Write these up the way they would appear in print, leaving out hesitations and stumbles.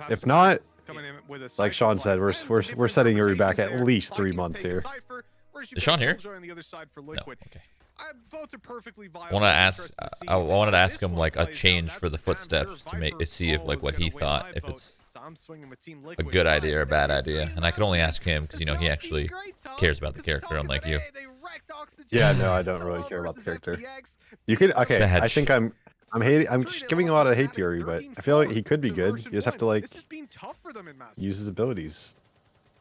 If not, like Sean said, we're setting Yuri back at least 3 months here. Is Sean here? No. Okay. Both are perfectly viable. I wanted to ask him like a change for the footsteps to see if like what he thought, if it's a good idea or a bad idea. And I can only ask him because he actually cares about the character, unlike you. Yeah, no, I don't really care about the character. You could okay. Sad. I think I'm giving a lot of hate to Yuri, but I feel like he could be good. You just have to like use his abilities.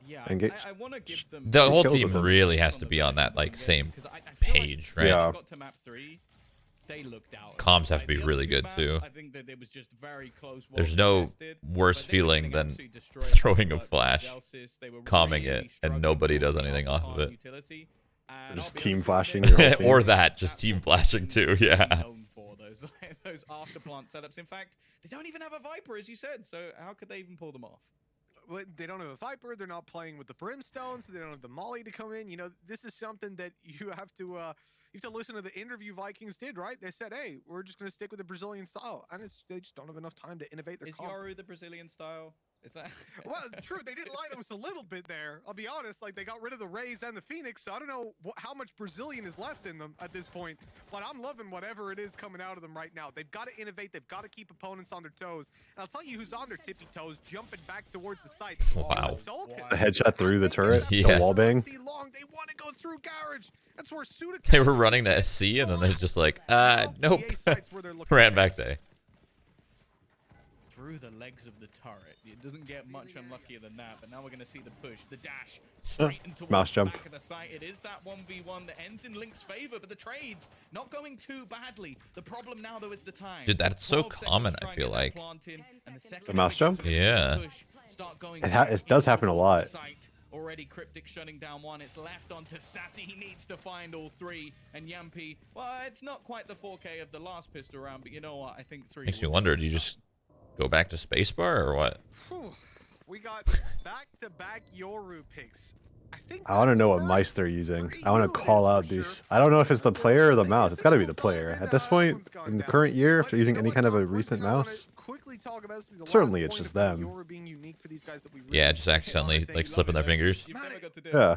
Yeah, and get I want to give them the whole team really has to be on that like same page, right? Yeah. Got to map 3, they looked out. Comms have to be really good too. I think that it was just very close. There's no worse feeling than throwing a flash, calming it, and nobody does anything off of it. Just team flashing. Or that, just team flashing too. Yeah. Known for those after plant setups. In fact, they don't even have a Viper, as you said. So how could they even pull them off? They don't have a Viper. They're not playing with the Brimstone, so they don't have the Molly to come in. This is something that you have to listen to the interview Vikings did, right? They said, hey, we're just going to stick with the Brazilian style. And they just don't have enough time to innovate their comp. Yoru the Brazilian style? Is that? Well, true. They did line us a little bit there. I'll be honest. Like, they got rid of the Rays and the Phoenix, so I don't know how much Brazilian is left in them at this point. But I'm loving whatever it is coming out of them right now. They've got to innovate. They've got to keep opponents on their toes. And I'll tell you who's on their tippy toes, jumping back towards the site. Wow. The headshot through the turret. Yeah. The wall bang. They want to go through garage. That's where Suda They were running to SC, and then they're just like, nope. Ran back to A. Through the legs of the turret. It doesn't get much unluckier than that, but now we're going to see the push, the dash, straight into the mouse jump. back of the site. It is that 1v1 that ends in Link's favor, but the trades not going too badly. The problem now, though, is the time. Dude, that's so common, I feel like. The mouse jump? Yeah. It does happen a lot. Already Cryptic shutting down one. It's left onto Sassy. He needs to find all 3. And Yampi, well, it's not quite the 4K of the last pistol round, but you know what? I think 3 Makes me wonder, do you just go back to spacebar or what? We got back-to-back Yoru picks. I want to know what mice they're using. I want to call out these. I don't know if it's the player or the mouse. It's got to be the player. At this point, in the current year, if they're using any kind of a recent mouse, certainly it's just them. Yeah, just accidentally like slipping their fingers. Yeah.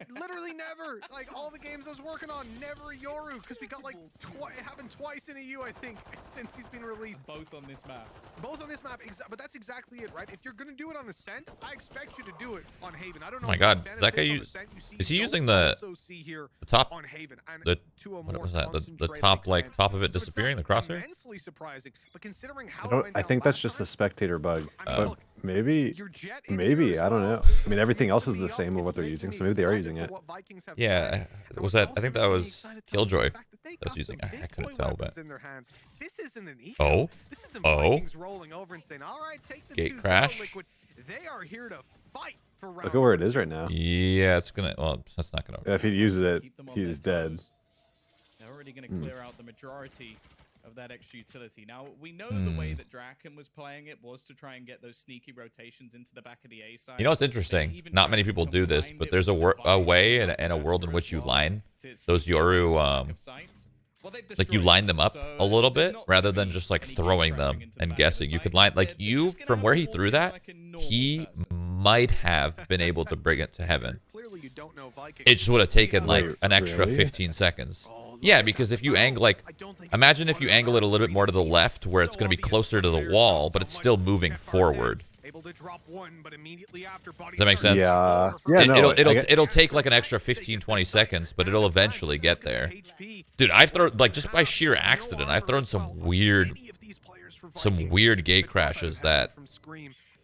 Literally never. Like all the games I was working on, never Yoru, because we got like it happened twice in a U, I think, since he's been released. Both on this map. Both on this map, but that's exactly it, right? If you're gonna do it on Ascent, I expect you to do it on Haven. I don't know. Oh my God, is that guy is he using the top? What was that? The top top of it disappearing, the crosshair? I think that's just the spectator bug. But maybe I don't know. I mean, everything else is the same with what they're using, so maybe they are using it. Yeah, was that? I think that was Killjoy that was using. I couldn't tell, but oh, gate crash. They are here to fight for round. Look at where it is right now. Yeah, it's gonna. Well, that's not gonna. If he uses it, he's dead. They're already gonna clear out the majority of that extra utility. Now we know the way that Draken was playing it was to try and get those sneaky rotations into the back of the A side. You know what's interesting? Not many people do this, but there's a way and a world in which you line those Yoru like you line them up a little bit rather than just like throwing them and guessing. You could line like from where he threw that, he might have been able to bring it to heaven. It just would have taken like an extra 15 seconds. Yeah, because if you angle imagine if you angle it a little bit more to the left where it's going to be closer to the wall, but it's still moving forward. Does that make sense? Yeah. Yeah. It'll take like an extra 15-20 seconds, but it'll eventually get there. Dude, I've thrown like just by sheer accident, I've thrown some weird gate crashes that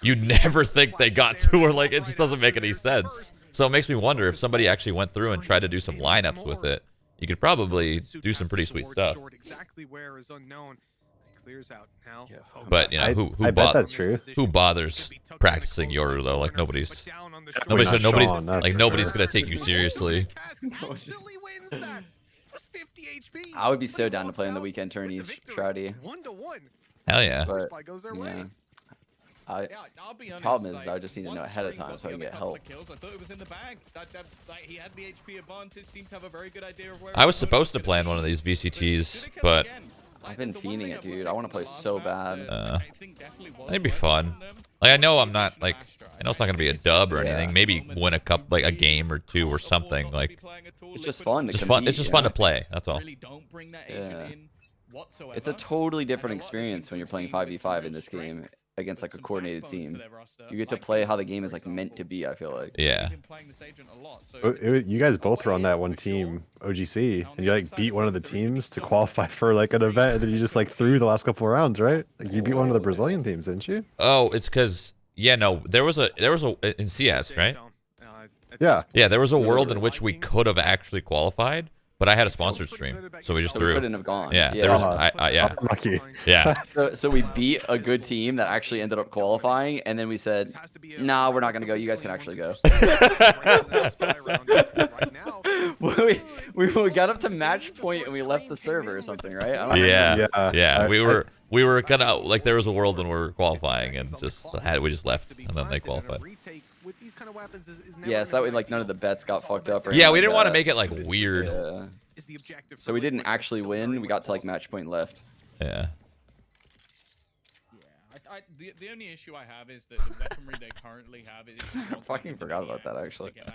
you'd never think they got to, or like it just doesn't make any sense. So it makes me wonder if somebody actually went through and tried to do some lineups with it. You could probably do some pretty sweet stuff. But you know, who bet that's true. Who bothers practicing Yoru though? Like nobody's gonna take you seriously. I would be so down to play in the weekend tourneys, Shroudy. Hell yeah. But, yeah. The problem is I just need to know ahead of time so I can get help. I was supposed to plan one of these VCTs, but I've been fiending it, dude. I want to play so bad. It'd be fun. Like I know I'm not like I know it's not gonna be a dub or anything. Maybe win a cup, like a game or two or something. Like It's just fun. just fun. It's just fun to play. That's all. Yeah. It's a totally different experience when you're playing 5v5 in this game against like a coordinated team. You get to play how the game is like meant to be, I feel like. Yeah. You guys both were on that one team, OGC, and you like beat one of the teams to qualify for like an event, and then you just like threw the last couple of rounds, right? Like you beat one of the Brazilian teams, didn't you? Oh, it's because yeah, no, there was a in CS, right? Yeah. Yeah, there was a world in which we could have actually qualified, but I had a sponsored stream, so we just So we threw. couldn't have gone. Yeah, there was yeah, Lucky. yeah. So we beat a good team that actually ended up qualifying, and then we said, "Nah, we're not gonna go. You guys can actually go." we got up to match point and we left the server or something, right? I don't Yeah, Yeah. yeah. We were gonna like there was a world when we were qualifying and we just left and then they qualified. Yeah, so that way like none of the bets got fucked up. Or Yeah, anything we like didn't want to that. make it like weird. Yeah. So we didn't actually win. We got to like match point left. Yeah. The only issue I have is that the weaponry they currently have is I fucking forgot about that actually. I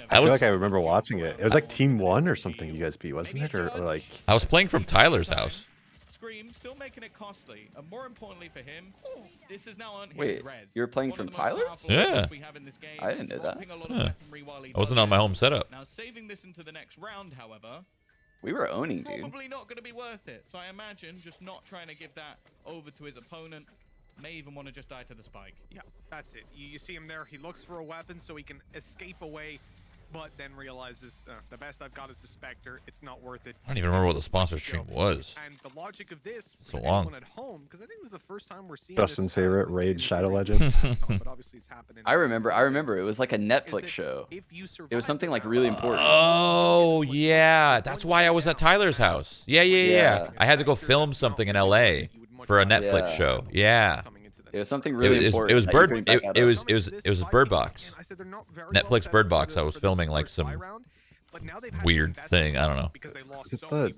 I feel was like I remember watching it. It was like Team 1 or something you guys beat, wasn't it? Or like I was playing from Tyler's house. Scream still making it costly, and more importantly for him, this is now on his Wait, res. you were playing One of from the most Tyler's? powerful Yeah. weapons we have in this game, I didn't know that. dropping a lot of Yeah. weaponry while he I wasn't does on my it. home setup. Now saving this into the next round, however, We were owning, dude. probably not going to be worth it. So I imagine just not trying to give that over to his opponent. May even want to just die to the spike. Yeah, that's it. You see him there. He looks for a weapon so he can escape away, but then realizes the best I've got is a Spectre. It's not worth it. I don't even remember what the sponsor stream was. And the logic of this, So for long. anyone at home, because I think this is the first time we're seeing Justin's this, favorite raid, in Shadow series. Legends. But obviously it's happening. I remember. It was like a Is Netflix that show. if you It survive was something the like round, really important. Oh yeah, that's why I was at Tyler's house. Yeah. Yeah. I had to go film something in LA for a Netflix Yeah. show. Yeah. It was something really important. It was that you Bird. couldn't back out It of. was Bird Box. Netflix Bird Box. I was filming like some weird thing. I don't know. Is it the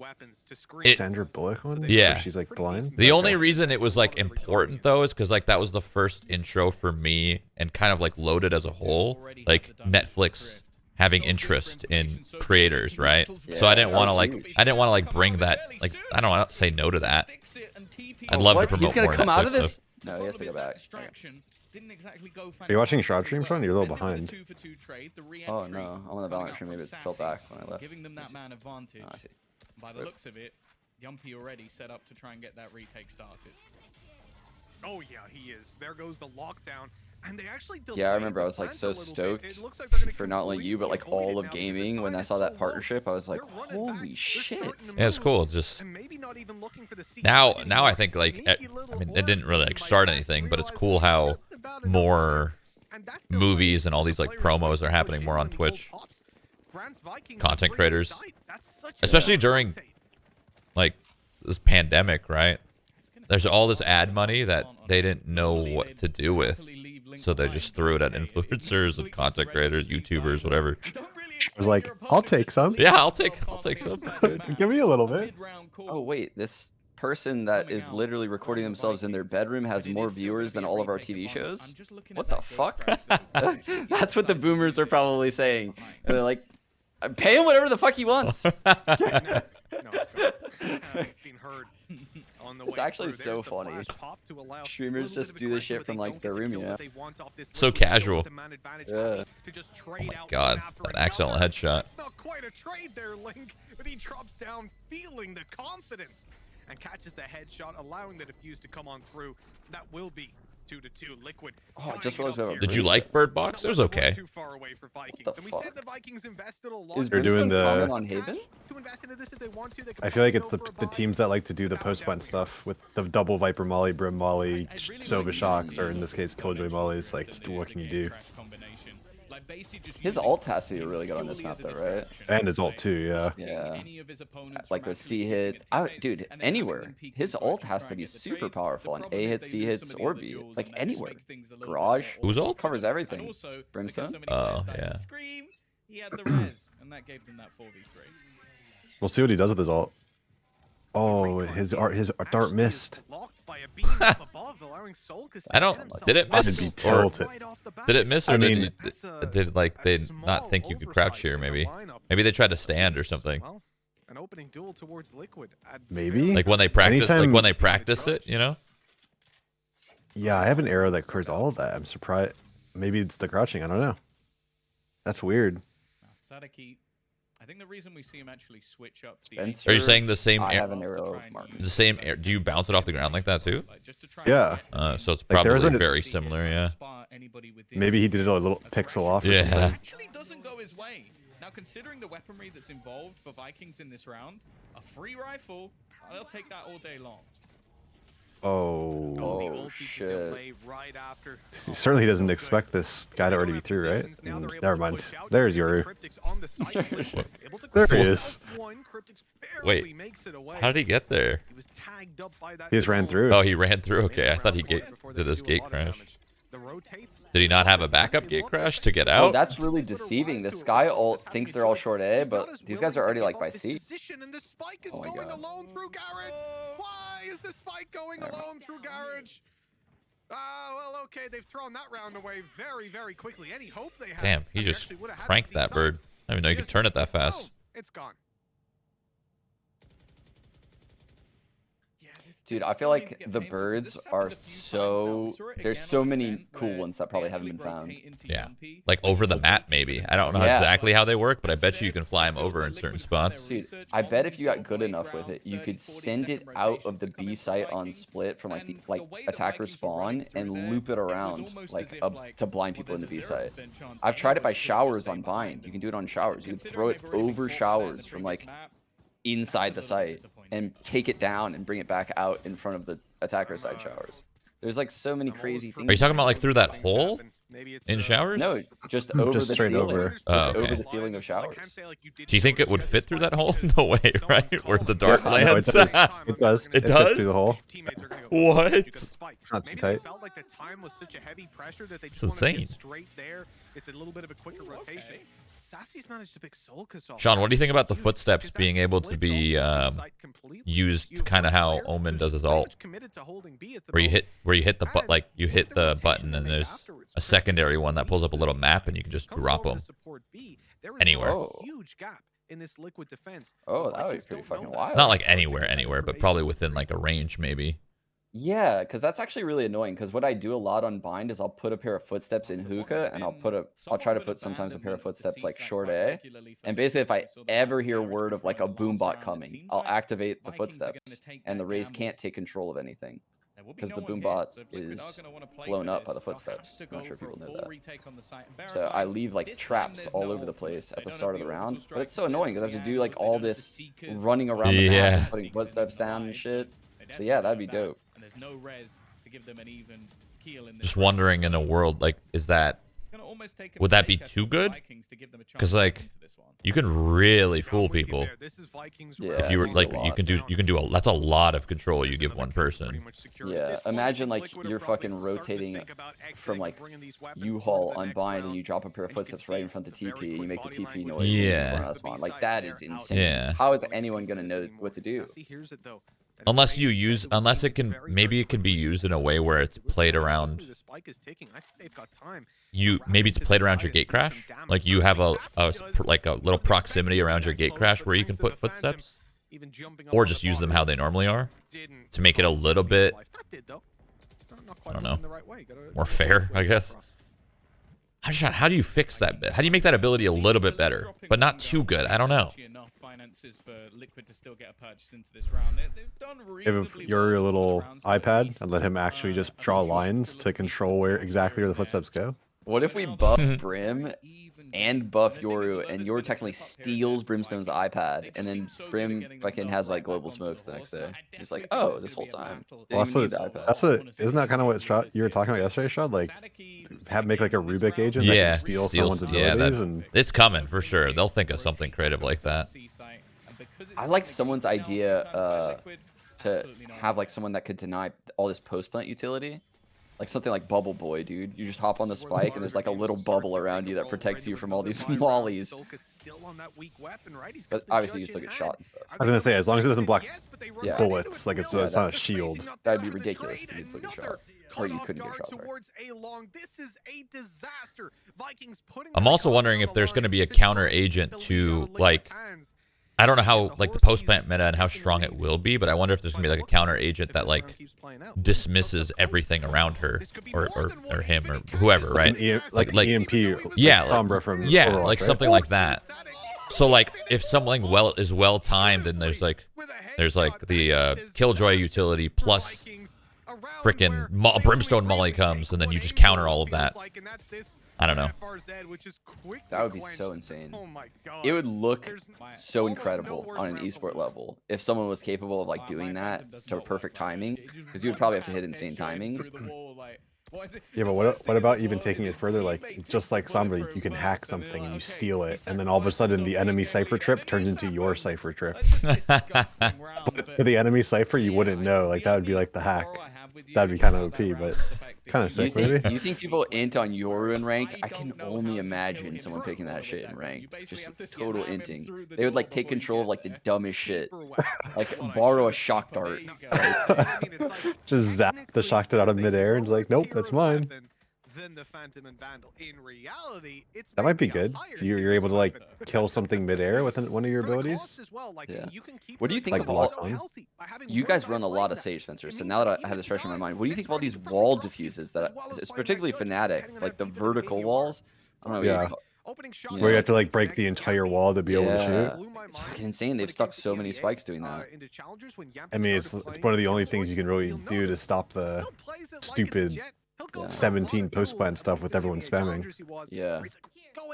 It- Sandra Bullock one? Yeah. Where she's like blind? The only reason it was like important though is because like that was the first intro for me and kind of like loaded as a whole, like Netflix having interest in creators, right? So I didn't that want to was like huge. bring that, like I don't want to say no to that. I'd love to What? promote He's gonna more come out Netflix of this? stuff. No, he has to go back. Are you watching Shroud stream, Sean? You're a little behind. Oh no, I'm on the Valorant stream. Maybe it fell back when I left. Giving them that man advantage. Oh, I see. By the looks of it, Yumpy already set up to try and get that retake started. Oh yeah, he is. There goes the lockdown. And they actually Yeah, I delayed remember the I was like plans so a little bit. stoked It looks like they're gonna for not only you but like completely all avoid of it now because the gaming. When tide I is saw so that low. partnership, I was like, They're running back. holy They're shit. starting to Yeah, it's move. cool. It's just And maybe not even looking for the secret now anymore. I think like Sneaky I little mean it didn't really like origin start by anything, but it's realizing cool how just about enough more and that delay movies and all these like players promos are push happening in more on when the gold Twitch. pops. Grant's Vikings Content are creators. pretty tight. That's such a Especially good during rotate. like this pandemic, right? There's all this ad money that they didn't know what to do with. So they just threw it at influencers and content creators, YouTubers, whatever. I was like, I'll take some. Yeah, I'll take some. Give me a little bit. Oh wait, this person that is literally recording themselves in their bedroom has more viewers than all of our TV shows? What the fuck? That's what the boomers are probably saying. And they're like, pay him whatever the fuck he wants. No, it's gone. It's been heard on the It's way actually through. so There's the funny. flash pop to allow Streamers a little just bit do of this shit aggression, from but like they their don't room, get the you kill know? that they want off this So little window casual. with the man advantage Yeah. button to just Oh trade my out god, one after an another. accidental headshot. It's not quite a trade there, Link, but he drops down feeling the confidence and catches the headshot, allowing the defuse to come on through. That will be 2-2. Liquid. Oh, I tying just it realized we up have a Did you reset. like Bird Box? It was okay. Too far away for Vikings. the And we said fuck? the Vikings invested a lot. Is They're doing Brimstone the- comment on Haven? To invest into this if they want to. They can I feel like it's probably the go for a buy. teams that like to do the post-went stuff with the double Viper Molly, Brim Molly, Sova Shocks, or in this case, Killjoy Mollies. Like, what can you do? His ult has to be really good on this map though, right? And his ult too, yeah. Yeah. Like those C hits. Dude, anywhere. His ult has to be super powerful on A hits, C hits, or B. Like anywhere. Garage. Who's ult? Covers everything. Brimstone? Oh, yeah. He had the res, and that gave them that 4v3. We'll see what he does with his ult. Oh, his dart missed. I don't. Did it I'd miss? be Or tilted. did it miss, or I mean, did like they not think you could crouch here? Maybe they tried to stand or something. An opening duel towards Liquid. Maybe? Like when they practice, like Anytime- when they practice it, you know? Yeah, I have an arrow that clears all of that. I'm surprised. Maybe it's the crouching. I don't know. That's weird. Now, Sadaki, I think the reason we see him actually switch up the Spencer, Are you saying the same I air? have an arrow mark. The same air? Do you bounce it off the ground like that too? Yeah. So it's Like, there was probably a- very similar. Yeah. Maybe he did it a little pixel off or Yeah. something. Actually doesn't go his way. Now, considering the weaponry that's involved for Vikings in this round, a free rifle, they'll take that all day long. Oh. Oh shit. He certainly doesn't expect this guy to already be through, right? Never mind. There's Yoru. There he is. Wait, how did he get there? He just ran through. Oh, he ran through. Okay, I thought he did his gate crash. Did he not have a backup gate crash to get Oh, out? that's really deceiving. This guy all thinks they're all short A, but these guys are already like by C. Oh my god. Why is the spike going alone through Garage? Well, okay, they've thrown that round away very, very quickly. Any hope they had? Damn, he just cranked that bird. I didn't even know you could turn it that fast. It's gone. Dude, I feel like the birds are so... There's so many cool ones that probably haven't been found. Yeah, like over the map maybe. I don't know Yeah. exactly how they work, but I bet you can fly them over in certain spots. Dude, I bet if you got good enough with it, you could send it out of the B site on split from like the attacker spawn and loop it around like up to blind people in the B site. I've tried it by showers on bind. You can do it on showers. You can throw it over showers from like inside the site and take it down and bring it back out in front of the attacker side showers. There's like so many crazy things. Are you talking about like through that hole in showers? No, just over Just the straight ceiling. over. Just Oh, okay. over the ceiling of showers. Do you think it would fit through that hole? No way, right? Where the dart Yeah, no, it lands? does. It does. It fits does? through the hole. What? It's not too tight. Felt like the time was such a heavy pressure that they It's just wanted to insane. get straight there. It's a little bit of a quicker rotation. Sassy's managed to pick Solkis off. Sean, what do you think about the Huge, footsteps because being that able to splits be off the site completely. used You have kind of one how player Omen who's does his pretty ult, much committed to holding B at the where you moment. hit the And you with hit the rotation button they and made there's afterwards, a secondary one that pulls up a little this map and you can just comes drop over to them support B. There is anywhere. a huge gap in this Liquid defense. Oh, The that would be Vikings pretty don't know fucking that. wild. Not like anywhere, but probably within like a range maybe. Yeah, because that's actually really annoying. Because what I do a lot on bind is I'll put a pair of footsteps in hookah, and I'll try to put sometimes a pair of footsteps like short A. And basically, if I ever hear word of like a boom bot coming, I'll activate the footsteps, and the Rays can't take control of anything because the boom bot is blown up by the footsteps. I'm not sure if people know that. So I leave like traps all over the place at the start of the round, but it's so annoying because I have to do like all this running around the map Yeah. and putting footsteps down and shit. So yeah, that'd be dope. And there's no res to give them an even keel in this Just round, wondering in so a world like, is that gonna almost take a would that be mistake, I too think, for good? Vikings to give them a chance 'Cause, to like, get into this one. you can really fool people. Yeah, If you were you like, do a you lot. can do a that's a lot of control you give one person. Yeah, imagine like you're fucking rotating from like U-Haul on bind and you drop a pair of footsteps right in front of the TP and you make the TP noise. and you Yeah. run out of spawn. Like that is insane. Yeah. How is anyone gonna know what to do? Unless it can, maybe it can be used in a way where it's played around. Maybe it's played around your gate crash. Like you have a little proximity around your gate crash where you can put footsteps, or just use them how they normally are to make it a little bit, I don't know, more fair, I guess. I'm just trying, how do you fix that bit? How do you make that ability a little bit better, but not too good? I don't know. Give Yuri a little iPad and let him actually just draw lines to control exactly where the footsteps go. What if we buff Brim and buff Yoru and Yoru technically steals Brimstone's iPad and then Brim fucking has like global smokes the next day? He's like, oh, this whole time. Well, Didn't even need the iPad. isn't that kind of what you were talking about yesterday, Shroud? Like, make like a Rubik agent that Yeah, can steal someone's yeah, abilities and it's coming for sure. They'll think of something creative like that. I like someone's idea to have like someone that could deny all this post plant utility. Like something like Bubble Boy, dude. You just hop on the spike and there's like a little bubble around you that protects you from all these mollies. But obviously you still get shot and stuff. I was gonna say, as long as it doesn't block Yeah. bullets, like it's not a shield. That'd be ridiculous if you could still get shot. Or you couldn't get shot. I'm also wondering if there's going to be a counter agent to, like, I don't know how, like, the post-plant meta and how strong it will be, but I wonder if there's going to be, like, a counter agent that, like, dismisses everything around her, or him, or whoever, right? Like EMP, yeah, Sombra from yeah, Overwatch, like right? something like that. So, like, if something is well timed, then there's like the Killjoy utility plus freaking Brimstone Molly comes, and then you just counter all of that. I don't know. That would be so insane. It would look so incredible on an esport level if someone was capable of like doing that to perfect timing, because you would probably have to hit insane timings. Yeah, but what about even taking it further? Like, just like Sombra, you can hack something and you steal it, and then all of a sudden the enemy cipher trip turns into your cipher trip. But to the enemy cipher, you wouldn't know. Like, that would be like the hack. That'd be kind of OP, but kind of sick, maybe. You think people int on Yoru in ranked? I can only imagine someone picking that shit in ranked. Just total inting. They would like take control of like the dumbest shit. Like borrow a shock dart. Just zap the shock dart out of midair and just like, nope, that's mine. That might be good. You're able to like kill something midair with one of your abilities. Yeah. What do you think Like of all? You guys run a lot of Sage Spencer, so now that I have this fresh in my mind, what do you think of all these wall diffuses that it's particularly Fnatic, like the vertical walls? I don't know. Yeah. Where you have to like break the entire wall to be able to shoot. It's fucking insane. They've stuck so many spikes doing that. I mean, it's one of the only things you can really do to stop the stupid 17 post plant stuff with everyone spamming. Yeah.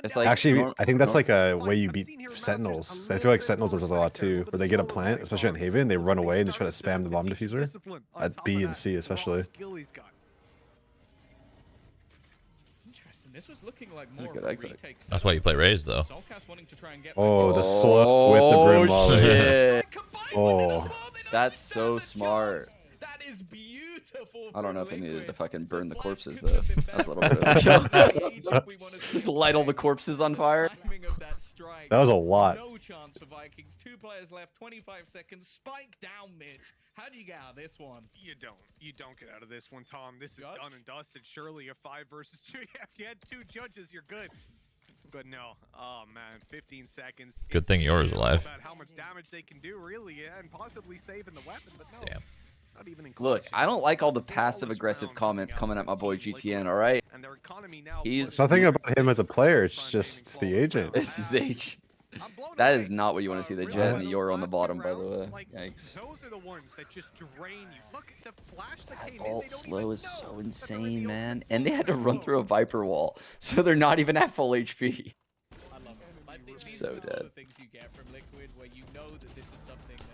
It's like Actually, I think that's like a way you beat Sentinels. I feel like Sentinels does a lot too, where they get a plant, especially on Haven, they run away and just try to spam the bomb diffuser. At B and C especially. This was looking like That's a more good of a exit. retake That's why you play Raze, though. Soulcast wanting to try and get Oh, back the in. slow with the Brim Molly. Shit. Oh. That's so smart. That is beautiful. I don't know if they from needed to Liquid. fucking burn the Life corpses couldn't though. have been That's a little better. bit of We wanna see Just light all the strike. corpses on fire. The timing of that strike. That was a lot. No chance for Vikings. 2 players left. 25 seconds. Spike down, Mitch. How do you get out of this one? You don't get out of this one, Tom. This is Judge? done and dusted. Surely a 5 versus 2. If you had 2 judges, you're good. But no. Oh man, 15 seconds. Good It's thing yours is all alive. about how much damage they can do, really, yeah, and possibly saving the weapon. But no. Damn. Not even in Look, close. I don't like all the Flawless passive aggressive round comments coming coming out at my of boy Team GTN, Liquid. alright? And their economy now He's- It's nothing about him as a player, it's just the agent. This is H. That is not what you want to see. The Jet and the Yoru on the bottom, by the way. Yikes. Those are the ones that just drain you. Look at the flash that That came in. ult They don't slow even is know so that they're insane, revealed man. to And they had to so run through a Viper wall, so they're not even at full HP. I love it. Like, these So are the sort dead. of things you get from Liquid, where you know that this is something that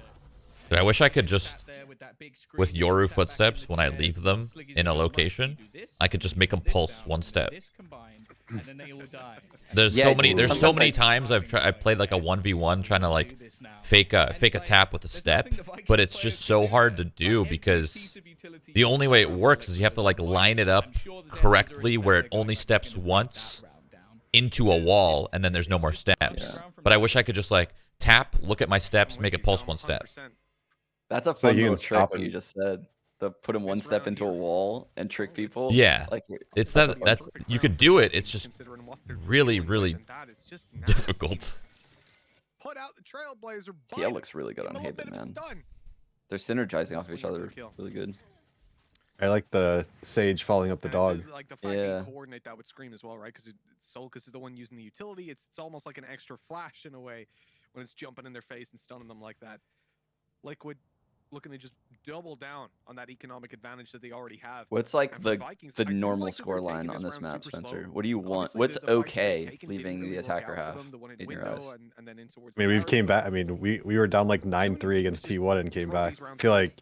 Dude, I wish I could just, sat there with that big screen, with Yoru sat back in footsteps, the when I chairs, leave them Sliggy's in a going, "Right, location, so you do this, I could just make them this pulse down, one and step. this combined, and then they all die. There's Yeah, so many. dude, There's so sometimes many I- times I've played like a 1v1 trying to like fake a tap with a step, but it's just so hard to do because the only way it works is you have to like line it up correctly where it only steps once into a wall and then there's no more steps. But I wish I could just like tap, look at my steps, make it pulse one step. 100%. That's a So fun you can little trick stop that you him. just said. To put him one step into a wall and trick people. Yeah. Like, It's that's a that fun that's trick. you could do it. It's just Considering what they're really, doing, really and that is just nasty. difficult. Put out the Trailblazer. TL looks really good on Haven, man. They're synergizing off of each other really good. I like the Sage following up the dog. Like the fact Yeah. you coordinate that with Scream as well, right? Because Solcus is the one using the utility. It's almost like an extra flash in a way when it's jumping in their face and stunning them like that. Liquid looking to just double down on that economic advantage that they already have. What's like And for the Vikings, the I do normal like that they're score line taking on this round map, super slow. Spencer? What do you want? Obviously, What's the fights they've okay taken leaving didn't the really work attacker out for half them, the one in your window eyes? and then in towards I mean, the we've came narrow. back. I mean, we were down like 9-3 against T1 and came back. I feel like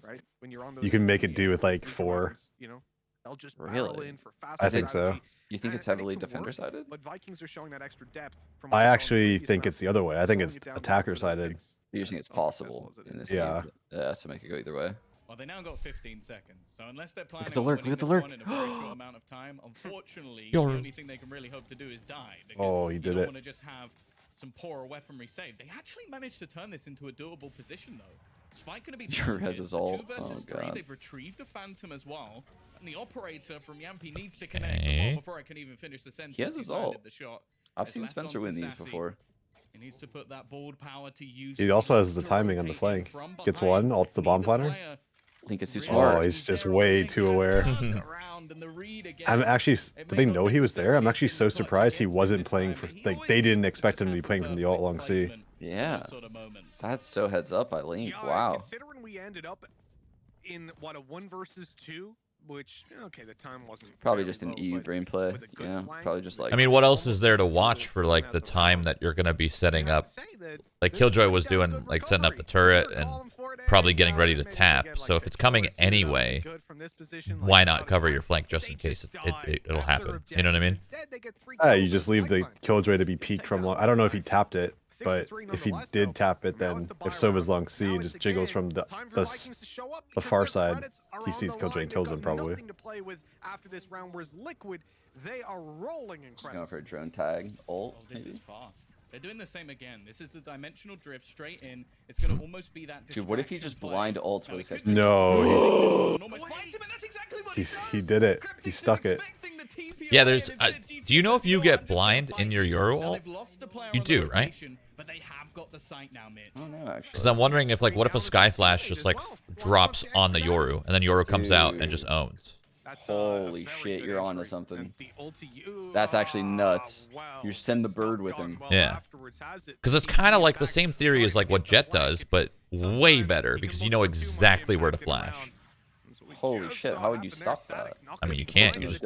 you can make it do with like 4. They'll just Really? barrel in for fast I think so. strategy. You think it's And it heavily could work, defender sided? But Vikings are showing that extra depth. From what I we saw in the actually previous think rounds, it's the other way. I think slowing it's it down for attacker those sided. picks You just think as it's unsuccessful possible as it in is. this Yeah. game? Yeah, so make it go either way. Well, they now got 15 seconds, so unless they're planning the on lurk, winning look at this the lurk. one in a very short amount of time, unfortunately, the Yoru. only thing they can really hope to do is die. Because Oh, he you did don't it. want to just have some poorer weaponry saved. They actually managed to turn this into a doable position, though. Spike going to be Yoru has planted. his The ult. 2 versus Oh, 3. God. They've retrieved a Phantom as well, and the operator from Yampi needs to connect. Okay. Well, before I can even finish the sentence, He has his he's landed ult. the shot. I've It's seen left Spencer onto win these Sassy. before. He needs to put that bold power to use. He also has the timing on the flank. Gets one, ults the bomb planner. Link is too Oh, smart. he's just way too aware. I'm actually. Did they know he was there? I'm actually so surprised he wasn't playing for. Like they didn't expect him to be playing from the ult along C. Yeah. That's so heads up by Link. Wow. Considering we ended up in what, a 1 versus 2, which okay, the time wasn't Probably very just an low, EU but brain play. with a good Yeah. flank, Probably just like. I mean, what else is there to watch for like the time that you're gonna be setting up? Like Killjoy was doing, like setting up the turret and probably getting ready to tap. So if it's coming anyway, why not cover your flank just in case it'll happen? You know what I mean? You just leave the Killjoy to be peaked from long. I don't know if he tapped it, but if he did tap it, then if Sova's long C and just jiggles from the far side, he sees Killjoy and kills him probably. After this round, whereas Liquid, they are rolling in Going for a drone tag. Ult. Oh, this Maybe. is fast. They're doing the same again. This is the dimensional drift straight in. It's going to almost be that. Dude, what if he just blind ults for this guy's No, he's he did it. He stuck it. Yeah, there's. Do you know if you get blind in your Euro ult? You do, right? But they have got the sight now, Mitch. I don't know, actually. Because I'm wondering if like, what if a Sky Flash just like drops on the Yoru and then Yoru comes out and just owns? Holy shit, you're onto something. That's actually nuts. You send the bird with him. Yeah. Because it's kind of like the same theory as like what Jet does, but way better because you know exactly where to flash. Holy shit, how would you stop that? I mean, you can't. You just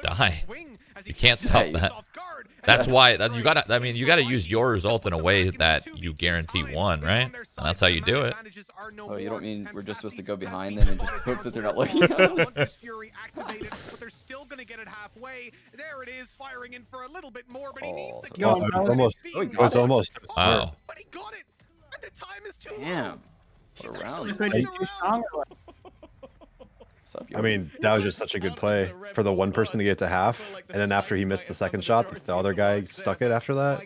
die. You can't Yeah, stop you- that. That's why you gotta. I mean, you gotta use your result in a way that you guarantee one, right? And that's how you do it. Oh, you don't mean we're just supposed to go behind them and just hope that they're not looking at us? But they're still gonna get it halfway. There it is, firing in for a little bit more, but he needs the No, kill. it was almost. Oh, he It was got it. almost. Wow. But he got it. And the time is too Damn. long. What He's a actually round. won He's the too round. strong. What's up, I mean, that was just such a good play for the one person to get to half, and then after he missed the second shot, the other guy stuck it after that.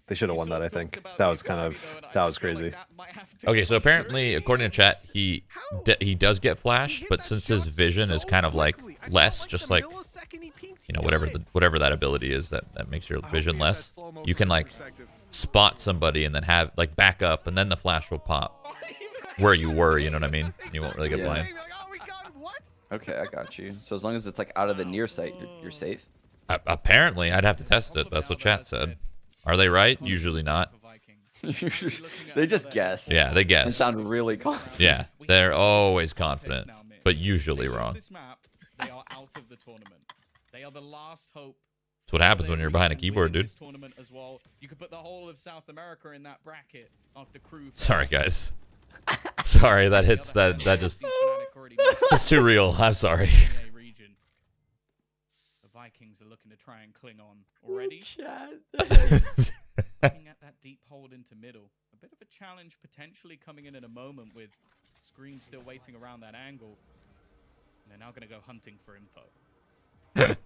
They should have won that, I think. That was crazy. Okay, so apparently, according to chat, he does get flashed, but since his vision is kind of like less, just like whatever that ability is that makes your vision less, you can like spot somebody and then have like back up, and then the flash will pop where you were. You know what I mean? You won't really get Yeah. blind. Okay, I got you. So as long as it's like out of the near sight, you're safe. Apparently, I'd have to test it. That's what chat said. Are they right? Usually not. They just guess. Yeah, they And guess. sound really confident. Yeah, they're always confident, but usually wrong. This map, they are out of the tournament. They are the last hope. That's what happens when you're behind a keyboard, dude. This tournament as well. You could put the whole of South America in that bracket after Crew. Sorry, guys. Sorry, that hits that just. It's too real. I'm sorry. The Vikings are looking to try and cling on already. Looking at that deep hold into middle. A bit of a challenge potentially coming in a moment with Scream still waiting around that angle. And they're now going to go hunting for info.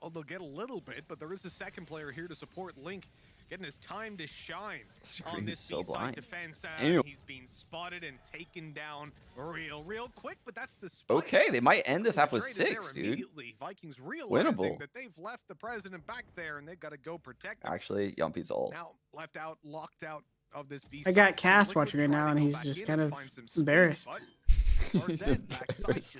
Oh, they'll get a little bit, but there is a second player here to support Link, getting his time to shine on Scream this is so B-side blind. defense. Ew. He's being spotted and taken down real quick, but that's the spike. Okay, they might end this half with The trade is 6, there dude. immediately. Vikings realizing Winnable. that they've left the president back there and they've got to go protect him. Actually, Yumpy's ult. Now left out, locked out of this B I got Cass watching right now, and he's just kind of embarrassed. He's embarrassed.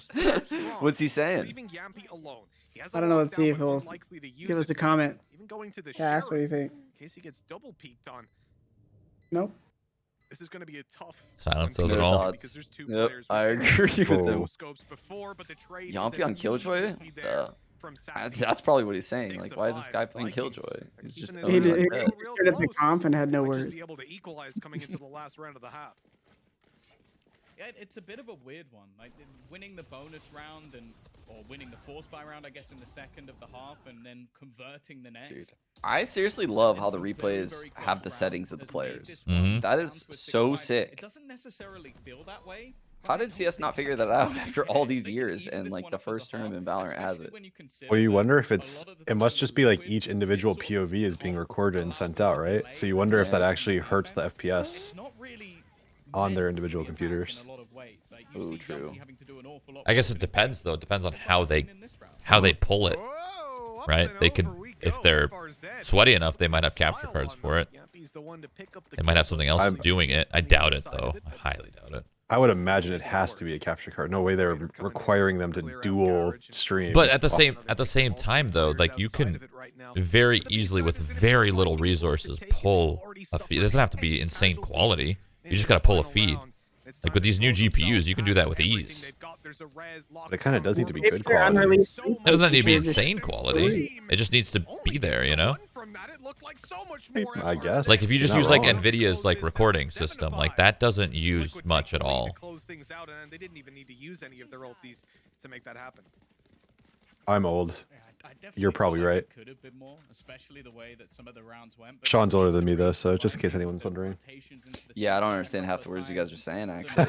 What's he saying? Leaving Yampi alone. He has I a don't know. Let's lockdown, see if but he'll unlikely to use give us it. a comment. Even going to the Cass, what do you sheriff think? in case he gets double peeked on. Nope. This is going to be a tough Silence one says to it No all. thoughts. because there's two Yep, players I with similar agree with Oh. him. scopes before, but the trade is Yumpy on Killjoy? immediately there from Sassy. That's probably what he's saying. 6 Like, to why is this 5. guy playing Vikings Killjoy? are He's just keeping He it owning did. like He that. real started at the close. comp and had no Might just words. be able to equalize coming into the last round of the half. Yeah, it's a bit of a weird one. Like winning the bonus round or winning the force buy round, I guess, in the second of the half, and then converting the next. Dude, I seriously love how the replays have the settings of the players. Mhm. That is so It sick. doesn't necessarily feel that way. How did CS not figure that out after all these years and like the first tournament Valorant has it? Well, you wonder if it must just be like each individual POV is being recorded and sent out, right? So you wonder if that actually hurts the FPS on their individual computers. Ooh, true. I guess it depends though. It depends on how they pull it, right? They could, if they're sweaty enough, they might have capture cards for it. They might have something else doing it. I doubt it though. I highly doubt it. I would imagine it has to be a capture card. No way they're requiring them to dual stream. But at the same time though, like you can very easily with very little resurces pull a feed. It doesn't have to be insane quality. You just gotta pull a feed. Like with these new GPUs, you can do that with ease. But it kind of does need to be good If they're quality. unreleased, It doesn't need to be insane quality. It just needs to be there, you know? I guess. Like if you just You're use not like wrong. Nvidia's like recording system, like that doesn't use much at all. They didn't even need to use any of their ultis to make that happen. I'm old. You're probably right. Could have been more, especially the way that some of the rounds went. Sean's older than me though, so just in case anyone's wondering. Yeah, I don't understand half the words you guys are saying actually.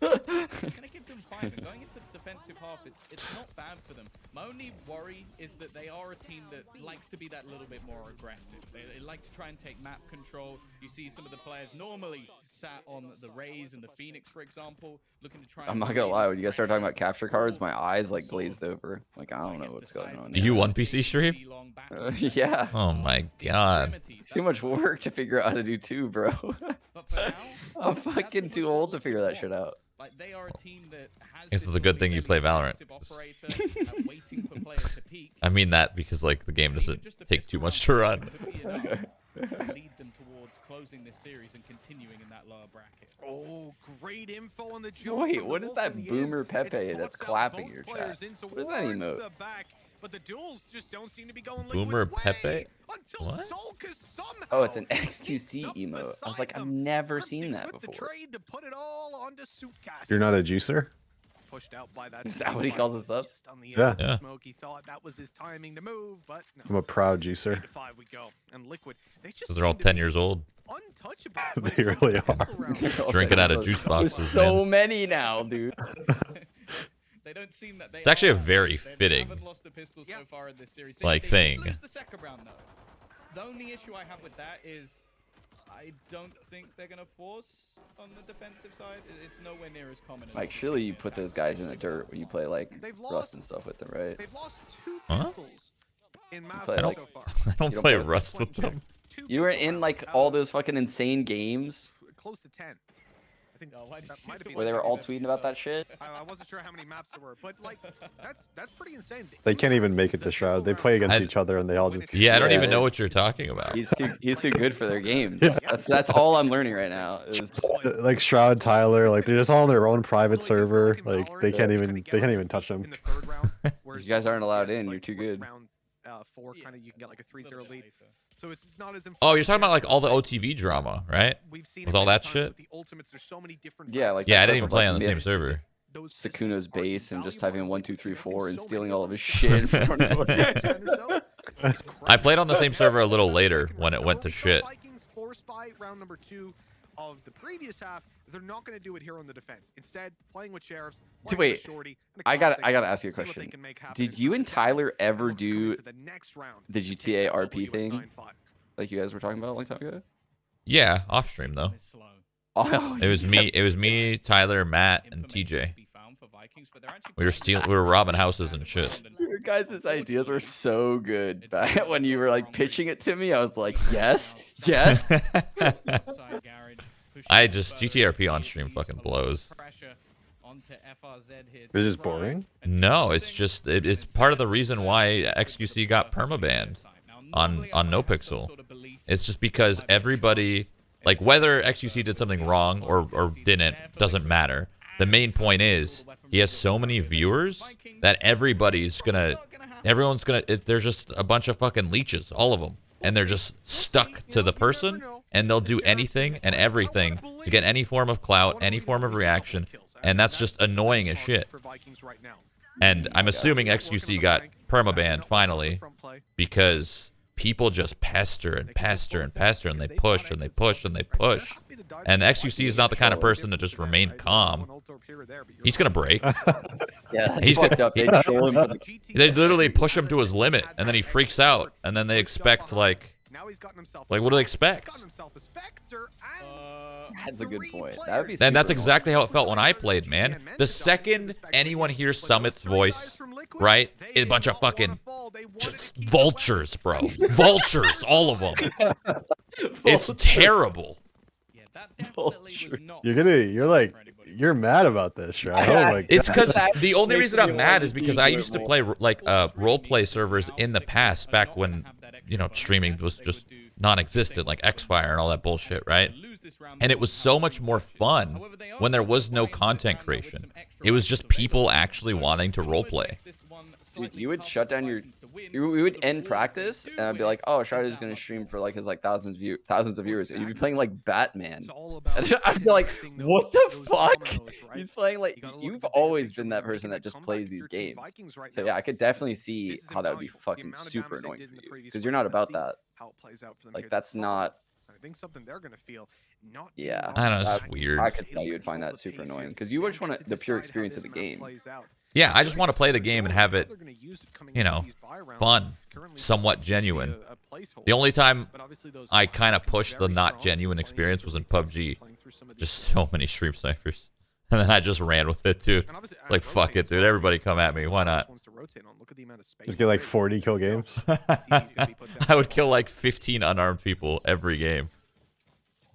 Gonna give them 5 and going into the defensive half, it's not bad for them. My only worry is that they are a team that likes to be that little bit more aggressive. They like to try and take map control. You see some of the players normally sat on the Rays and the Phoenix, for example, looking to try. I'm not gonna lie, when you guys start talking about capture cards, my eyes like glazed over. Like I don't know what's going on. Do you one PC stream? Yeah. Oh my god. It's too much work to figure out how to do 2, bro. I'm fucking too old to figure that shit out. Like they are a team that has Guess it's a good thing you play Valorant. I mean that because like the game doesn't take too much to run. Lead them towards closing this series and continuing in that lower bracket. Oh, great info on the jump. Wait, what is that Boomer Pepe that's clapping your chat? What is that towards emote? the back, but the duels just don't seem to be going Boomer Liquid's Pepe? way until What? Solkis somehow Oh, it's an picks XQC up emote. I was beside like, I've them. never seen Hunting that with the before. trade to put it all onto Suitcast. You're not a juicer? Pushed out by that. Is that what he calls us up? Just on the Yeah. edge of Yeah. smoke. He thought that was his timing to move, but no. I'm a proud juicer. 8 to 5 we go. And Liquid, they just They're all seem to 10 be years old. untouchable when it They comes to really pistol are. rounds. Drinking out of juice There's boxes, so man. many now, dude. They don't seem that they It's actually a are. very They fitting, haven't lost a pistol so far in this series. like, They thing. lose the second round though. The only issue I have with that is I don't think they're gonna force on the defensive side. It's nowhere near as common. Like, surely you put those guys in the dirt when you play like Rust and stuff with them, right? They've lost 2 Huh? pistols in play, Masters like- so far. I don't You don't play play- Rust with them. You were in like all those fucking insane games Close to 10. I think Oh, why did that you might have do been where they that were to all yourself? tweeting about that shit. I wasn't sure how many maps there were, but like that's pretty insane. They can't even make it to Shroud. They play against I- each other and they all just. Yeah, I don't Yeah, even know it's- what you're talking about. He's too good for their games. Yeah. That's all I'm learning right now. Is Like Shroud, Tyler, like they're just all on their own private server. Like they can't even touch them. In the third round, whereas You guys aren't allowed it's in, like you're too good. Round 4, kind of you can get like a 3-0 lead. So it's not as. Oh, you're talking about like all the OTV drama, right? We've seen with it all many that times shit? with the ultimates, there's so many different Yeah, like Yeah, I that didn't even stuff play like on the mid- same server. those Sakuno's pistols are base and just invaluable typing in 1, 2, Liquid 3, preventing 4 and so stealing many all of of his those shit in front of him. 10 or so. It's I played on the crazy. same server a little later when it went to We saw shit. Vikings force by round number 2 of the previous half. They're not going to do it here on the defense. Instead, playing with sheriffs. So playing with wait, Shorty, and a I gotta classic, ask you a see what they question. can make happen Did in you round and 10. Tyler And ever look to come do into the next round the and take GTA that RP W at thing? 9-5. like you guys were talking about a long time ago? Yeah, off stream though. It's slow. Oh, It was me. It was me, Tyler, Matt, and Information TJ. to be found for Vikings, but they're actually We were playing stealing. We were robbing houses and and shit. Your guys' ideas were so good. Back when you were like pitching it to me, I was like, yes, yes. Outside garage, pushing I it just further. GTRP on See stream a fucking lot of blows. pressure onto FRZ here It's to just try boring. and No, do it's something. just it's part of the reason why XQC got permabanned on NoPixel. It's just because everybody, like whether XQC did something wrong or didn't, doesn't matter. The main point is he has so many viewers that everyone's gonna, they're just a bunch of fucking leeches, all of them. And they're just stuck to the person and they'll do anything and everything to get any form of clout, any form of reaction. And that's just annoying as shit. And I'm assuming XQC got permabanned finally because people just pester and pester and pester, and they push and they push and they push. And the XQC is not the kind of person to just remain calm. He's gonna break. Yeah, that's He's fucked gonna- up. They troll him for the They literally push him to his limit, and then he freaks out, and then they expect like what do they expect? That's a good point. That would be And that's super exactly how it felt when I played, man. The second anyone hears Summit's voice, right, a bunch of fucking just vultures, bro. Vultures, all of them. It's terrible. Yeah, that definitely was not You're mad about this, right? Oh my God. It's because the only Makes reason me I'm want mad to is because see I it used to more. play like role play servers in the past, back when, you know, streaming was just non-existent, like Xfire and all that bullshit, right? And it was so much more fun when there was no content creation. It was just people actually wanting to roleplay. Dude, you would shut down we would end practice and I'd be like, oh, Shroud is gonna stream for like his like thousands of viewers, and you'd be playing like Batman. And I'd be like, what the fuck? He's playing like you've always been that person that just plays these games. So yeah, I could definitely see how that would be fucking super annoying for you because you're not about that. Like that's not. I think something they're gonna feel. Not Yeah, I don't know, it's that- weird. I could tell you would find that super annoying because you just want the pure experience of the game. Yeah, I just want to play the game and have it, you know, fun, somewhat genuine. The only time I kind of pushed the not genuine experience was in PUBG. Just so many stream snipers. And then I just ran with it, too. Like, fuck it, dude. Everybody come at me. Why not? Just get like 40 kill games. I would kill like 15 unarmed people every game.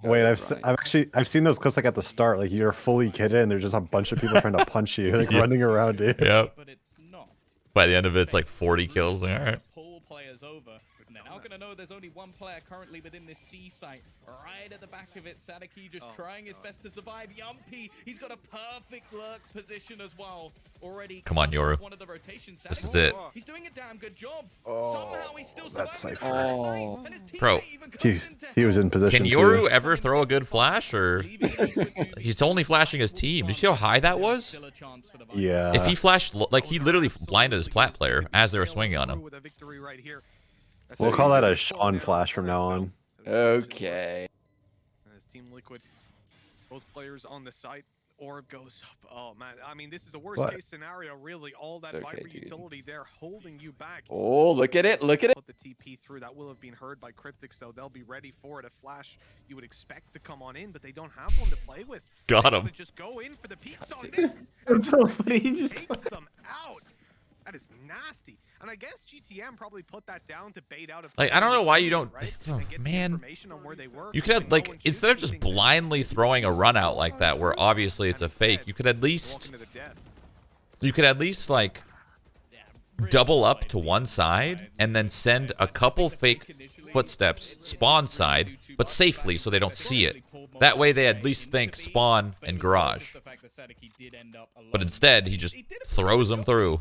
Wait, I've seen those clips like at the start, like you're fully kitted and there's just a bunch of people trying to punch you, like running around you. Yep. But it's not. By the end of it, it's like 40 kills. Like, all right. Pull players over. And they're now going to know there's only one player currently within this C site. Right at the back of it, Sadiki just trying his best to survive. Yumpy, he's got a perfect lurk position as well. Already. Come on, Yoru. One of the rotations. This is it. He's doing a damn good job. Somehow he's still surviving. Cypher. And his Bro. teammate even comes in to He was in position Can too. Yoru ever throw a good flash, or he's only flashing his team? Did you see how high that was? Yeah. If he flashed, like he literally blinded his plat player as they were swinging on him. We'll call that a Sean flash from now on. Okay. As Team Liquid, both players on the site, orb goes up. Oh man, I mean this is a worst case scenario, really. All that It's okay, Viper dude. utility there holding you back. Oh, look at it! Look at it! Put the TP through. That will have been heard by Cryptics though. They'll be ready for it. A flash you would expect to come on in, but they don't have one to play with. Got They him. wanna just go in for the peaks on this. He just Takes them out. That is nasty. And I guess GTM probably put that down to bait out. Like, I don't know why you don't- right? oh, And get the man. information on where they were, You could have, and go like, and shoot instead of just anything. blindly throwing a run out like that, where obviously it's a fake, you could at least, like, double up to one side and then send a couple fake footsteps spawn side, but safely so they don't see it. That way they at least think spawn and garage. But instead, he just throws them through.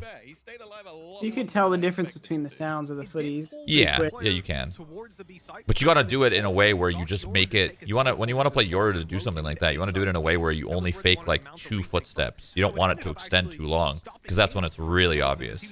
You could tell the difference between the sounds of the footies. Yeah, yeah, you can. But you gotta do it in a way where you just make it. When you wanna play Yoru to do something like that, you wanna do it in a way where you only fake like 2 footsteps. You don't want it to extend too long, because that's when it's really obvious.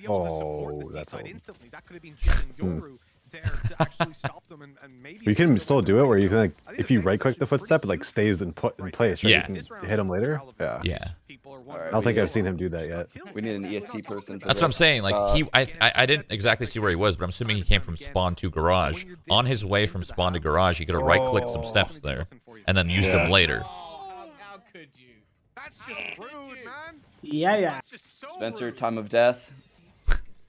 Oh, that's old. old. Instantly. That could have been Jin and Yoru there to actually stop them and maybe You can still do it where you can like, if you right click the footstep, it like stays in place, right? Yeah. You can hit him later. Yeah. Yeah. I don't think I've seen him do that yet. We need an EST person for That's what I'm this. saying. Like I didn't exactly see where he was, but I'm assuming he came from spawn to garage. On his way from spawn to garage, he could have right clicked some steps there, and then used them later. How could you? That's just rude, man. Yeah, yeah. That's just so Spencer, rude. time of death.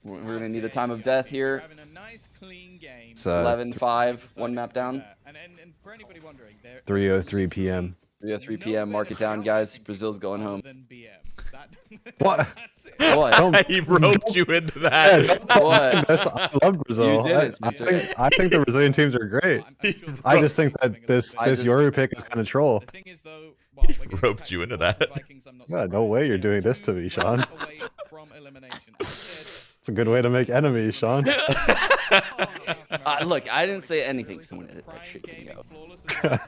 We're gonna need a time of death here. Having a nice clean game. It's 11-5, one map down. And for anybody wondering, 3:03 p.m. 3:03 p.m. Mark it down, guys. Brazil's going home. What? What? He roped you into that. What? I love Brazil. You did it, I Spencer. think the Brazilian teams are great. I just think that this Yoru pick is kind of troll. The thing is, though, He roped you into that. Yeah, no way you're doing this to me, Sean. It's a good way to make enemies, Sean. Look, I didn't say anything. Someone edit that shit can go.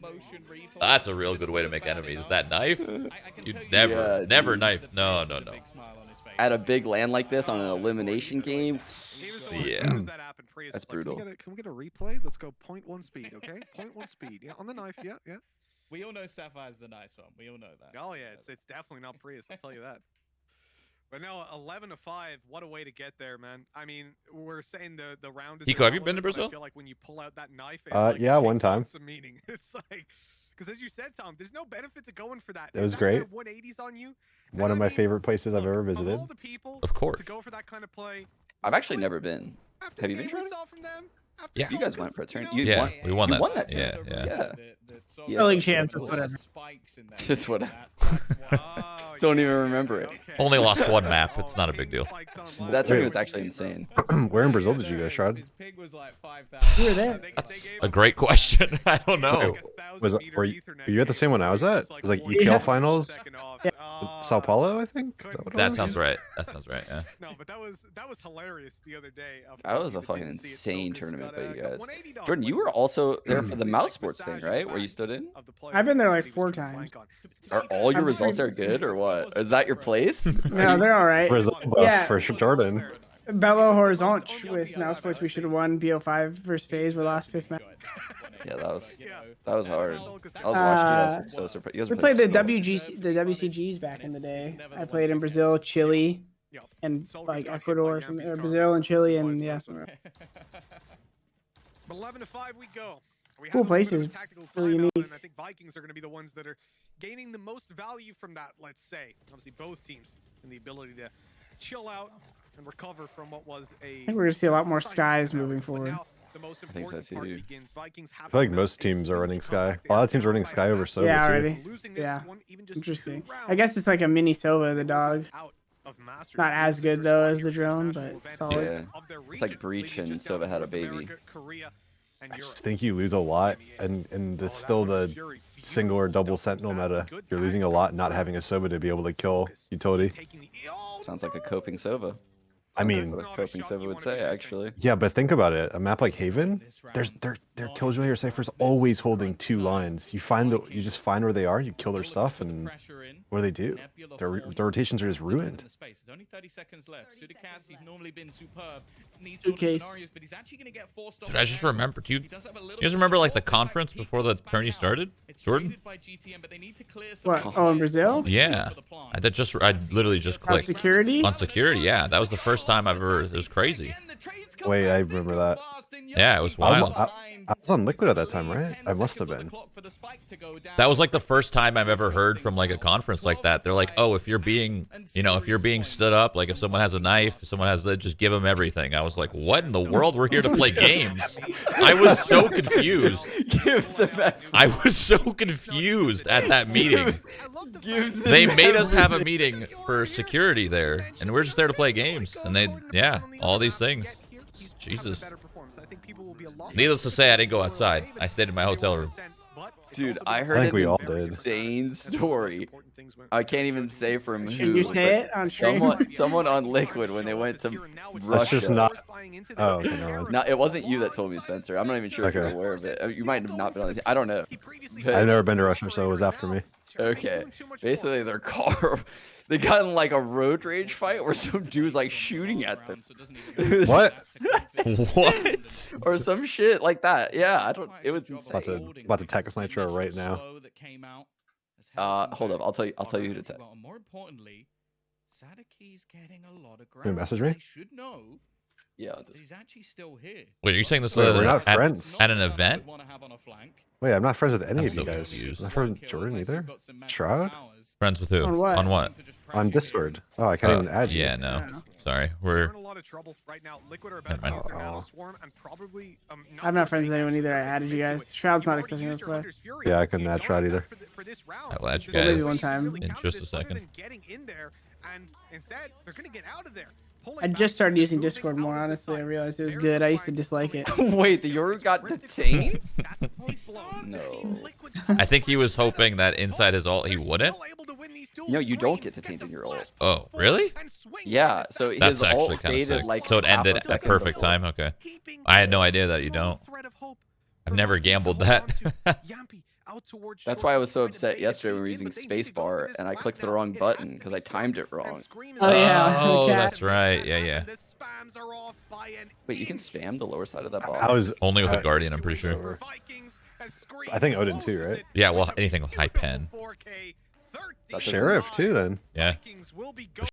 motion replay. That's a real good way to make enemies. That knife? I can You tell never, Yeah, never dude. knife. No, with no, a no. big smile on his face. At a big land like this on an elimination game, He was the one. Yeah. As soon as that happened, Prius That's was like, brutal. Can we get a replay? Let's go 0.1 speed, okay? 0.1 speed. Yeah, on the knife. Yeah, yeah. We all know Sapphire's the nice one. We all know that. Oh yeah, it's definitely not Prius. I'll tell you that. But no, 11-5. What a way to get there, man. I mean, we're saying the round is. Pico, have you been to irrelevant, but Brazil? I feel like when you pull out that knife, yeah, one takes on time. some meaning. It's like, because as you said, Tom, there's no benefit to going for that. It was If that guy great. 180s on you. One of my favorite places I've ever Of visited. all the people Of course. to go for that kind of play. I've actually never been. After Have the you been, game we Shroud? saw from them, after Yeah. You guys went for a turn. You Yeah, won. we won You that. won that Yeah, turn. yeah. Yeah. Yeah, like chances, whatever. Just whatever. Oh, Don't even yeah, remember it. okay. Only lost one map. It's not a big deal. That turn Wait. was actually insane. Where in Brazil did you go, Shroud? His pig was like 5,000. You were there. That's a great question. I don't know. Were you at the same one I was at? It was like EPL finals, Sao Paulo, I think. Is that what it That was? sounds right. That sounds right, yeah. No, but that was hilarious the other day. That was a fucking insane tournament by you guys. Jordan, you were also there for the mouse sports thing, right? Where you stood in? I've been there like 4 times. Are all your results are good or what? Is that your place? No, they're all right. Brazil buff Yeah. for sure, Jordan. Belo Horizonte with Mouse Sports. We should have won. BO5 versus FaZe. We lost 5th match. Yeah, that was hard. I was watching you guys so surprised. You guys We played played the so- WCGs back in the day. I played in Brazil, Chile, and like Ecuador, or Brazil and Chile, and yeah, somewhere. 11-5 we go. We Cool have a little bit of places. a tactical Really timeout, unique. and I think Vikings are going to be the ones that are gaining the most value from that, let's say. Obviously, both teams and the ability to chill out and recover from what was a. I think we're gonna see a lot more silent skies battle. moving But forward. now the most I think so important part too. begins. Vikings have I feel like to most mount a teams are running huge Sky. comeback. A lot of They teams are are running down Sky by over that. Sova Yeah, too. already. Losing this Yeah. one, even just Interesting. 2 I guess it's like a mini Sova, the dog. out of Masters. Not as good though as the drone, but International solid. event Yeah. of their It's like region, Breach leading and just down Sova had a North baby. America, Korea, and I just Europe. think you lose a lot, and it's still the single or double sentinel meta. You're losing a lot not having a Sova to be able to kill utility. Sounds like a coping Sova. I mean, What a coping Sova would say, actually. yeah, but think about it. A map like Haven, their Killjoy or Cypher's always holding 2 lines. You just find where they are, you kill their stuff, and what do? Their rotations are just ruined. There's only 30 seconds left. Sudikas, he's normally been superb in these Good sort of case. scenarios, but he's actually going to get forced off. Dude, I just remember. Do you He does have a little guys bit remember of like the support, but conference he before the goes back tourney out. started? It's Jordan? traded by GTM, but they need to clear some What? of Oh, in the Brazil? Yeah. I literally just On clicked. security? On security, yeah. That was the first time I've ever. It was crazy. Wait, I remember that. Yeah, it was I wild. was on Liquid at that time, right? I must have been. That was like the first time I've ever heard from like a conference like that. They're like, oh, if you're being stood up, like if someone has a knife, if someone has that, just give them everything. I was like, what in the world? We're here to play games. I was so confused. Give the back. I was so confused at that meeting. They made us have a meeting for security there, and we're just there to play games. And all these things. Jesus. Needless to say, I didn't go outside. I stayed in my hotel room. Dude, I heard think we all an did. insane story. I can't even say from who. Should you say it on stream? Someone on Liquid when they went to That's Russia. just not. Oh, okay, never mind. No, it wasn't you that told me, Spencer. I'm not even sure if you're Okay. aware of it. You might have not been on this. I don't know. But- I've never been to Russia, so it was after me. Okay. Basically, their car, they got in like a road rage fight where some dude's like shooting at them. What? What? Or some shit like that. Yeah, I don't. It was insane. About to Tactics Nitro right now. Hold up. I'll tell you who to tag. More importantly, Sadaki's getting a lot of You ground. message me? They should know Yeah. that he's actually still here. Wait, are you saying this Wait, was we're not at, friends. at an event? Wait, I'm not friends with any I'm of you so guys. confused. I'm not friends with Jordan either. Shroud? Friends with who? On what? On what? On Discord. Oh, I can't even add you. Yeah, no. Sorry. We're in a lot of trouble right now. Liquid are about to Never use mind. their nano swarm and probably. I'm not friends with anyone either. I added you guys. Shroud's not accepting this play. Yeah, I couldn't add Shroud either. I'll add you Well, maybe guys one time. in just a second. Getting in there, and instead they're gonna get out of there. I just started using Discord more, honestly. I realized it was good. I used to dislike it. Wait, the Yoru got detained? No. I think he was hoping that inside his ult he wouldn't. No, you don't get detained in your ult. Oh, really? Yeah, so That's his actually ult kind of faded sick. like So it half a ended at second perfect before. time. Okay. I had no idea that you don't. I've never gambled that. That's why I was so upset yesterday when we were using spacebar and I clicked the wrong button because I timed it wrong. Oh yeah. Oh, the cat. that's right. Yeah, yeah. Wait, you can spam the lower side of that box? I was Only with a Guardian, I'm pretty sure. I think Odin too, right? Yeah, well, anything with high pen. That doesn't- Sheriff too, then. Yeah.